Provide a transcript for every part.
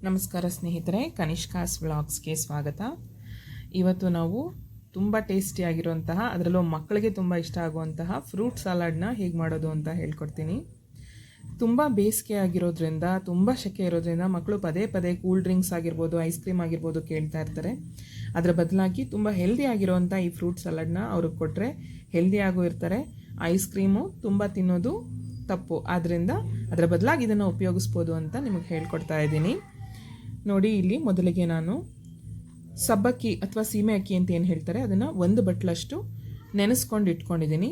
ನಮಸ್ಕಾರ ಸ್ನೇಹಿತರೆ, ಕನಿಷ್ಕಾಸ್ ವ್ಲಾಗ್ಸ್ಗೆ ಸ್ವಾಗತ. ಇವತ್ತು ನಾವು ತುಂಬ ಟೇಸ್ಟಿಯಾಗಿರುವಂತಹ, ಅದರಲ್ಲೂ ಮಕ್ಕಳಿಗೆ ತುಂಬ ಇಷ್ಟ ಆಗುವಂತಹ ಫ್ರೂಟ್ ಸಲಾಡ್ನ ಹೇಗೆ ಮಾಡೋದು ಅಂತ ಹೇಳ್ಕೊಡ್ತೀನಿ. ತುಂಬ ಬೇಸಿಗೆ ಆಗಿರೋದ್ರಿಂದ, ತುಂಬ ಸೆಕೆ ಇರೋದ್ರಿಂದ ಮಕ್ಕಳು ಪದೇ ಪದೇ ಕೂಲ್ ಡ್ರಿಂಕ್ಸ್ ಆಗಿರ್ಬೋದು, ಐಸ್ ಕ್ರೀಮ್ ಆಗಿರ್ಬೋದು ಕೇಳ್ತಾ ಇರ್ತಾರೆ. ಅದರ ಬದಲಾಗಿ ತುಂಬ ಹೆಲ್ದಿ ಆಗಿರುವಂಥ ಈ ಫ್ರೂಟ್ ಸಲಾಡ್ನ ಅವ್ರಿಗೆ ಕೊಟ್ಟರೆ ಹೆಲ್ದಿಯಾಗೂ ಇರ್ತಾರೆ. ಐಸ್ ಕ್ರೀಮು ತುಂಬ ತಿನ್ನೋದು ತಪ್ಪು, ಆದ್ದರಿಂದ ಅದರ ಬದಲಾಗಿ ಇದನ್ನು ಉಪಯೋಗಿಸ್ಬೋದು ಅಂತ ನಿಮಗೆ ಹೇಳ್ಕೊಡ್ತಾ ಇದ್ದೀನಿ. ನೋಡಿ, ಇಲ್ಲಿ ಮೊದಲಿಗೆ ನಾನು ಸಬ್ಬಕ್ಕಿ ಅಥವಾ ಸೀಮೆ ಅಕ್ಕಿ ಅಂತ ಏನು ಹೇಳ್ತಾರೆ ಅದನ್ನು 1 ಬಟ್ಲಷ್ಟು ನೆನೆಸ್ಕೊಂಡು ಇಟ್ಕೊಂಡಿದ್ದೀನಿ.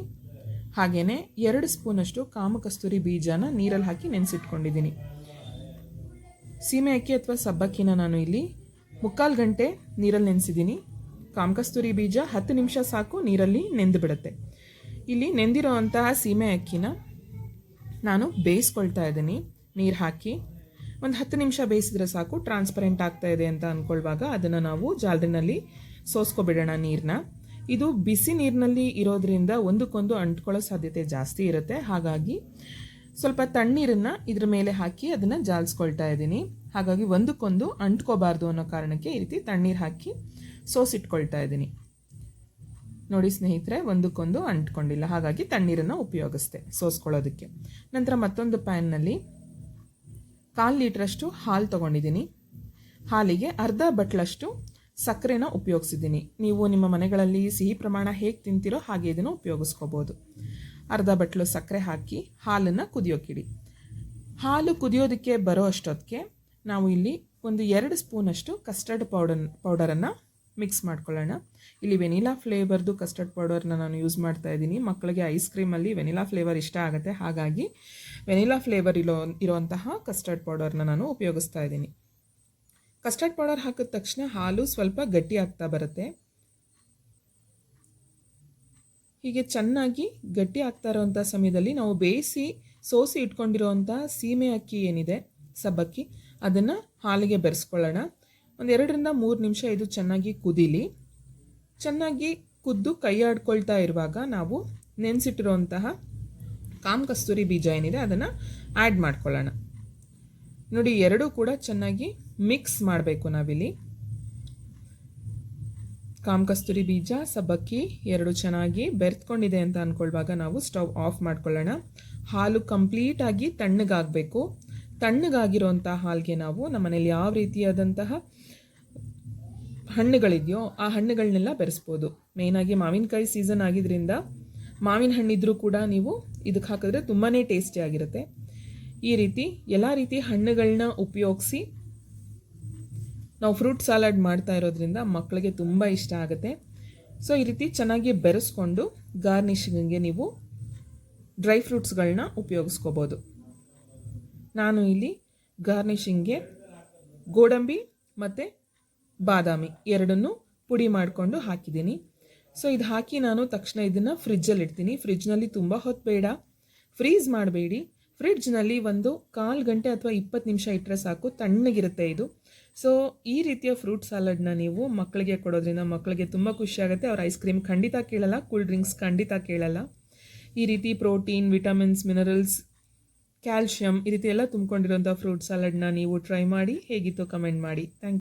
ಹಾಗೆಯೇ 2 ಸ್ಪೂನಷ್ಟು ಕಾಮಕಸ್ತೂರಿ ಬೀಜನ ನೀರಲ್ಲಿ ಹಾಕಿ ನೆನೆಸಿಟ್ಕೊಂಡಿದ್ದೀನಿ. ಸೀಮೆ ಅಕ್ಕಿ ಅಥವಾ ಸಬ್ಬಕ್ಕಿನ ನಾನು ಇಲ್ಲಿ 3/4 ಗಂಟೆ ನೀರಲ್ಲಿ ನೆನೆಸಿದ್ದೀನಿ. ಕಾಮಕಸ್ತೂರಿ ಬೀಜ 10 ನಿಮಿಷ ಸಾಕು, ನೀರಲ್ಲಿ ನೆಂದು ಬಿಡುತ್ತೆ. ಇಲ್ಲಿ ನೆಂದಿರೋ ಅಂತಹ ಸೀಮೆ ಅಕ್ಕಿನ ನಾನು ಬೇಯಿಸ್ಕೊಳ್ತಾ ಇದ್ದೀನಿ. ನೀರು ಹಾಕಿ ಒಂದು 10 ನಿಮಿಷ ಬೇಯಿಸಿದ್ರೆ ಸಾಕು. ಟ್ರಾನ್ಸ್ಪರೆಂಟ್ ಆಗ್ತಾ ಇದೆ ಅಂತ ಅಂದ್ಕೊಳ್ಳುವಾಗ ಅದನ್ನು ನಾವು ಜಾಲರಿನಲ್ಲಿ ಸೋಸ್ಕೊಬಿಡೋಣ ನೀರನ್ನ. ಇದು ಬಿಸಿ ನೀರಿನಲ್ಲಿ ಇರೋದ್ರಿಂದ ಒಂದಕ್ಕೊಂದು ಅಂಟ್ಕೊಳ್ಳೋ ಸಾಧ್ಯತೆ ಜಾಸ್ತಿ ಇರುತ್ತೆ. ಹಾಗಾಗಿ ಸ್ವಲ್ಪ ತಣ್ಣೀರನ್ನು ಇದ್ರ ಮೇಲೆ ಹಾಕಿ ಅದನ್ನು ಜಾಲಿಸ್ಕೊಳ್ತಾ ಇದ್ದೀನಿ. ಹಾಗಾಗಿ ಒಂದಕ್ಕೊಂದು ಅಂಟ್ಕೋಬಾರ್ದು ಅನ್ನೋ ಕಾರಣಕ್ಕೆ ಈ ರೀತಿ ತಣ್ಣೀರು ಹಾಕಿ ಸೋಸಿಟ್ಕೊಳ್ತಾ ಇದ್ದೀನಿ. ನೋಡಿ ಸ್ನೇಹಿತರೆ, ಒಂದಕ್ಕೊಂದು ಅಂಟ್ಕೊಂಡಿಲ್ಲ, ಹಾಗಾಗಿ ತಣ್ಣೀರನ್ನು ಉಪಯೋಗಿಸ್ದೆ ಸೋಸ್ಕೊಳ್ಳೋದಕ್ಕೆ. ನಂತರ ಮತ್ತೊಂದು ಪ್ಯಾನ್ನಲ್ಲಿ 1/4 ಲೀಟ್ರಷ್ಟು ಹಾಲು ತೊಗೊಂಡಿದ್ದೀನಿ. ಹಾಲಿಗೆ ಅರ್ಧ ಬಟ್ಲಷ್ಟು ಸಕ್ಕರೆನ ಉಪಯೋಗಿಸಿದ್ದೀನಿ. ನೀವು ನಿಮ್ಮ ಮನೆಗಳಲ್ಲಿ ಸಿಹಿ ಪ್ರಮಾಣ ಹೇಗೆ ತಿಂತೀರೋ ಹಾಗೆ ಇದನ್ನು ಉಪಯೋಗಿಸ್ಕೋಬೋದು. ಅರ್ಧ ಬಟ್ಲು ಸಕ್ಕರೆ ಹಾಕಿ ಹಾಲನ್ನು ಕುದಿಯೋಕ್ಕಿಡಿ. ಹಾಲು ಕುದಿಯೋದಕ್ಕೆ ಬರೋ ಅಷ್ಟೊತ್ತಿಗೆ ನಾವು ಇಲ್ಲಿ ಒಂದು 2 ಸ್ಪೂನಷ್ಟು ಕಸ್ಟರ್ಡ್ ಪೌಡರನ್ನು ಮಿಕ್ಸ್ ಮಾಡ್ಕೊಳ್ಳೋಣ. ಇಲ್ಲಿ ವೆನಿಲಾ ಫ್ಲೇವರ್ದು ಕಸ್ಟರ್ಡ್ ಪೌಡರ್ನ ನಾನು ಯೂಸ್ ಮಾಡ್ತಾ ಇದ್ದೀನಿ. ಮಕ್ಕಳಿಗೆ ಐಸ್ ಕ್ರೀಮಲ್ಲಿ ವೆನಿಲಾ ಫ್ಲೇವರ್ ಇಷ್ಟ ಆಗುತ್ತೆ, ಹಾಗಾಗಿ ವೆನಿಲಾ ಫ್ಲೇವರ್ ಇರೋಂತಹ ಕಸ್ಟರ್ಡ್ ಪೌಡರ್ನ ನಾನು ಉಪಯೋಗಿಸ್ತಾ ಇದ್ದೀನಿ. ಕಸ್ಟರ್ಡ್ ಪೌಡರ್ ಹಾಕಿದ ತಕ್ಷಣ ಹಾಲು ಸ್ವಲ್ಪ ಗಟ್ಟಿ ಆಗ್ತಾ ಬರುತ್ತೆ. ಹೀಗೆ ಚೆನ್ನಾಗಿ ಗಟ್ಟಿ ಆಗ್ತಾ ಇರೋವಂಥ ಸಮಯದಲ್ಲಿ ನಾವು ಬೇಯಿಸಿ ಸೋಸಿ ಇಟ್ಕೊಂಡಿರೋವಂಥ ಸೀಮೆ ಅಕ್ಕಿ ಏನಿದೆ, ಸಬ್ಬಕ್ಕಿ, ಅದನ್ನು ಹಾಲಿಗೆ ಬೆರೆಸ್ಕೊಳ್ಳೋಣ. ಒಂದು 2 ರಿಂದ 3 ನಿಮಿಷ ಇದು ಚೆನ್ನಾಗಿ ಕುದೀಲಿ. ಚೆನ್ನಾಗಿ ಕುದ್ದು ಕೈ ಆಡ್ಕೊಳ್ತಾ ಇರುವಾಗ ನಾವು ನೆನೆಸಿಟ್ಟಿರುವಂತಹ ಕಾಮಕಸ್ತೂರಿ ಬೀಜ ಏನಿದೆ ಅದನ್ನು ಆ್ಯಡ್ ಮಾಡ್ಕೊಳ್ಳೋಣ. ನೋಡಿ, ಎರಡೂ ಕೂಡ ಚೆನ್ನಾಗಿ ಮಿಕ್ಸ್ ಮಾಡಬೇಕು ನಾವಿಲ್ಲಿ. ಕಾಮಕಸ್ತೂರಿ ಬೀಜ, ಸಬ್ಬಕ್ಕಿ ಎರಡು ಚೆನ್ನಾಗಿ ಬೆರೆತ್ಕೊಂಡಿದೆ ಅಂತ ಅಂದ್ಕೊಳ್ಳುವಾಗ ನಾವು ಸ್ಟವ್ ಆಫ್ ಮಾಡ್ಕೊಳ್ಳೋಣ. ಹಾಲು ಕಂಪ್ಲೀಟಾಗಿ ತಣ್ಣಗಾಗಬೇಕು. ತಣ್ಣಗಾಗಿರೋಂಥ ಹಾಲಿಗೆ ನಾವು ನಮ್ಮನೇಲಿ ಯಾವ ರೀತಿಯಾದಂತಹ ಹಣ್ಣುಗಳಿದೆಯೋ ಆ ಹಣ್ಣುಗಳನ್ನೆಲ್ಲ ಬೆರೆಸ್ಬೋದು. ಮೇಯ್ನಾಗಿ ಮಾವಿನಕಾಯಿ ಸೀಸನ್ ಆಗಿದ್ದರಿಂದ ಮಾವಿನ ಹಣ್ಣಿದ್ರೂ ಕೂಡ ನೀವು ಇದಕ್ಕೆ ಹಾಕಿದ್ರೆ ತುಂಬಾ ಟೇಸ್ಟಿ ಆಗಿರುತ್ತೆ. ಈ ರೀತಿ ಎಲ್ಲ ರೀತಿ ಹಣ್ಣುಗಳನ್ನ ಉಪಯೋಗಿಸಿ ನಾವು ಫ್ರೂಟ್ ಸಲಾಡ್ ಮಾಡ್ತಾ ಇರೋದ್ರಿಂದ ಮಕ್ಕಳಿಗೆ ತುಂಬ ಇಷ್ಟ ಆಗುತ್ತೆ. ಸೊ ಈ ರೀತಿ ಚೆನ್ನಾಗಿ ಬೆರೆಸ್ಕೊಂಡು ಗಾರ್ನಿಷಿಂಗ್ಗೆ ನೀವು ಡ್ರೈ ಫ್ರೂಟ್ಸ್ಗಳನ್ನ ಉಪಯೋಗಿಸ್ಕೋಬೋದು. ನಾನು ಇಲ್ಲಿ ಗಾರ್ನಿಷಿಂಗ್ಗೆ ಗೋಡಂಬಿ ಮತ್ತು ಬಾದಾಮಿ ಎರಡನ್ನೂ ಪುಡಿ ಮಾಡಿಕೊಂಡು ಹಾಕಿದ್ದೀನಿ. ಸೊ ಇದು ಹಾಕಿ ನಾನು ತಕ್ಷಣ ಇದನ್ನು ಫ್ರಿಜ್ಜಲ್ಲಿ ಇಡ್ತೀನಿ. ಫ್ರಿಜ್ನಲ್ಲಿ ತುಂಬ ಹೊತ್ತು ಬೇಡ, ಫ್ರೀಸ್ ಮಾಡಬೇಡಿ. ಫ್ರಿಡ್ಜ್ನಲ್ಲಿ ಒಂದು 1/4 ಗಂಟೆ ಅಥವಾ 20 ನಿಮಿಷ ಇಟ್ಟರೆ ಸಾಕು, ತಣ್ಣಗಿರುತ್ತೆ ಇದು. ಸೊ ಈ ರೀತಿಯ ಫ್ರೂಟ್ ಸಲಾಡ್ನ ನೀವು ಮಕ್ಕಳಿಗೆ ಕೊಡೋದ್ರಿಂದ ಮಕ್ಕಳಿಗೆ ತುಂಬ ಖುಷಿಯಾಗುತ್ತೆ. ಅವ್ರು ಐಸ್ ಕ್ರೀಮ್ ಖಂಡಿತ ಕೇಳಲ್ಲ, ಕೂಲ್ ಡ್ರಿಂಕ್ಸ್ ಖಂಡಿತ ಕೇಳಲ್ಲ. ಈ ರೀತಿ ಪ್ರೋಟೀನ್, ವಿಟಮಿನ್ಸ್, ಮಿನರಲ್ಸ್, ಕ್ಯಾಲ್ಶಿಯಂ ಈ ರೀತಿ ಎಲ್ಲ ತುಂಬಿಕೊಂಡಿರೋಂಥ ಫ್ರೂಟ್ ಸಲಾಡ್ನ ನೀವು ಟ್ರೈ ಮಾಡಿ ಹೇಗಿತ್ತು ಕಮೆಂಟ್ ಮಾಡಿ. Thank you.